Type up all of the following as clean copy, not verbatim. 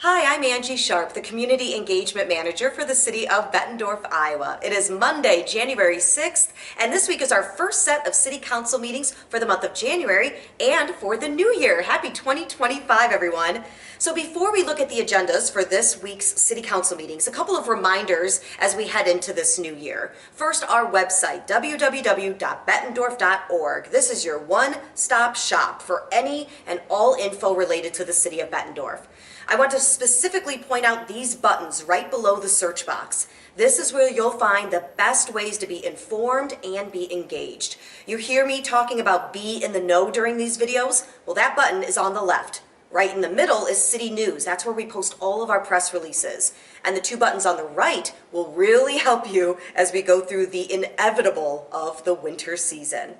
Hi, I'm Angie Sharp, the Community Engagement Manager for the City of Bettendorf, Iowa. It is Monday, January 6th, and this week is our first set of City Council meetings for the month of January and for the new year. Happy 2025, everyone. So before we look at the agendas for this week's City Council meetings, a couple of reminders as we head into this new year. First, our website, www.bettendorf.org. This is your one-stop shop for any and all info related to the City of Bettendorf. I want to specifically point out these buttons right below the search box. This is where you'll find the best ways to be informed and be engaged. You hear me talking about be in the know during these videos? Well, that button is on the left. Right in the middle is City News. That's where we post all of our press releases. And the two buttons on the right will really help you as we go through the inevitable of the winter season.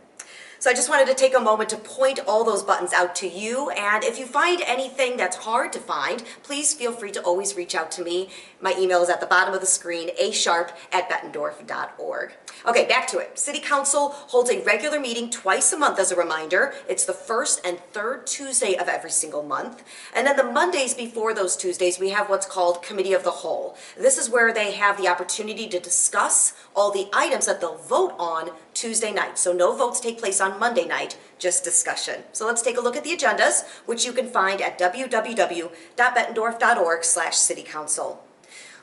So I just wanted to take a moment to point all those buttons out to you, and if you find anything that's hard to find, please feel free to always reach out to me. My email is at the bottom of the screen, asharp@bettendorf.org. Okay, back to it. City Council holds a regular meeting twice a month as a reminder. It's the first and third Tuesday of every single month. And then the Mondays before those Tuesdays, we have what's called Committee of the Whole. This is where they have the opportunity to discuss all the items that they'll vote on Tuesday night. So no votes take place on Monday night, just discussion. So let's take a look at the agendas, which you can find at www.bettendorf.org/citycouncil.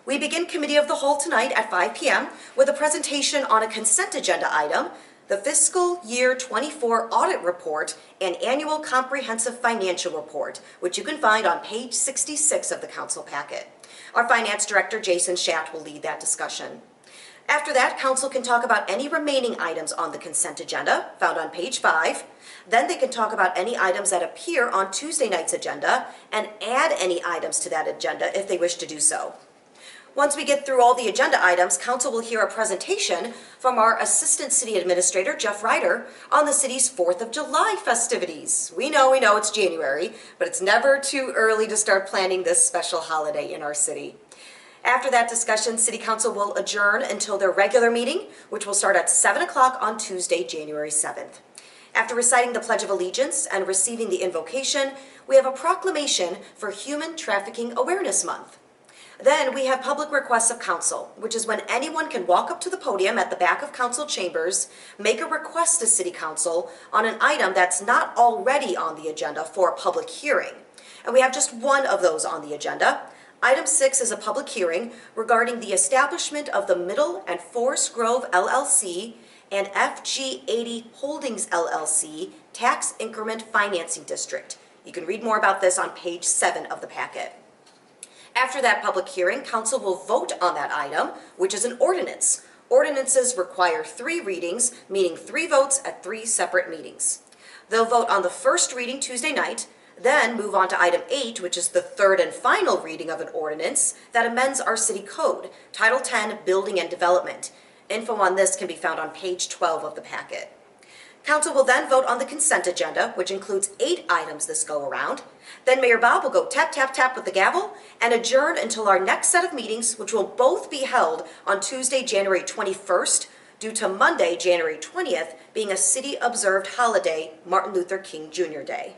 We begin Committee of the Whole tonight at 5 p.m. with a presentation on a consent agenda item, the Fiscal Year 24 Audit Report and Annual Comprehensive Financial Report, which you can find on page 66 of the Council packet. Our Finance Director, Jason Schacht, will lead that discussion. After that, Council can talk about any remaining items on the consent agenda, found on page 5. Then they can talk about any items that appear on Tuesday night's agenda and add any items to that agenda if they wish to do so. Once we get through all the agenda items, Council will hear a presentation from our Assistant City Administrator, Jeff Ryder, on the city's 4th of July festivities. We know it's January, but it's never too early to start planning this special holiday in our city. After that discussion, City Council will adjourn until their regular meeting, which will start at 7 o'clock on Tuesday, January 7th. After reciting the Pledge of Allegiance and receiving the invocation, we have a proclamation for Human Trafficking Awareness Month. Then we have public requests of council, which is when anyone can walk up to the podium at the back of council chambers, make a request to City Council on an item that's not already on the agenda for a public hearing. And we have just one of those on the agenda. Item 6 is a public hearing regarding the establishment of the Middle and Forest Grove LLC and FG80 Holdings LLC Tax Increment Financing District. You can read more about this on page 7 of the packet. After that public hearing, Council will vote on that item, which is an ordinance. Ordinances require 3 readings, meaning 3 votes at 3 separate meetings. They'll vote on the first reading Tuesday night, then move on to item 8, which is the third and final reading of an ordinance that amends our city code, Title 10, Building and Development. Info on this can be found on page 12 of the packet. Council will then vote on the consent agenda, which includes 8 items this go around. Then Mayor Bob will go tap, tap, tap with the gavel and adjourn until our next set of meetings, which will both be held on Tuesday, January 21st, due to Monday, January 20th, being a city-observed holiday, Martin Luther King Jr. Day.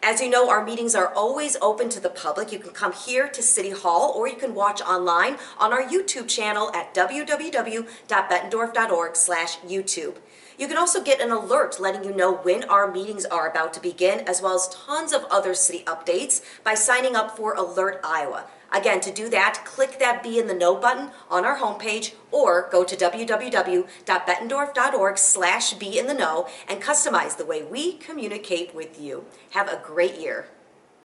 As you know, our meetings are always open to the public. You can come here to City Hall, or you can watch online on our YouTube channel at www.bettendorf.org/YouTube. You can also get an alert letting you know when our meetings are about to begin, as well as tons of other city updates by signing up for Alert Iowa. Again, to do that, click that Be in the Know button on our homepage or go to www.bettendorf.org/Be in the Know and customize the way we communicate with you. Have a great year.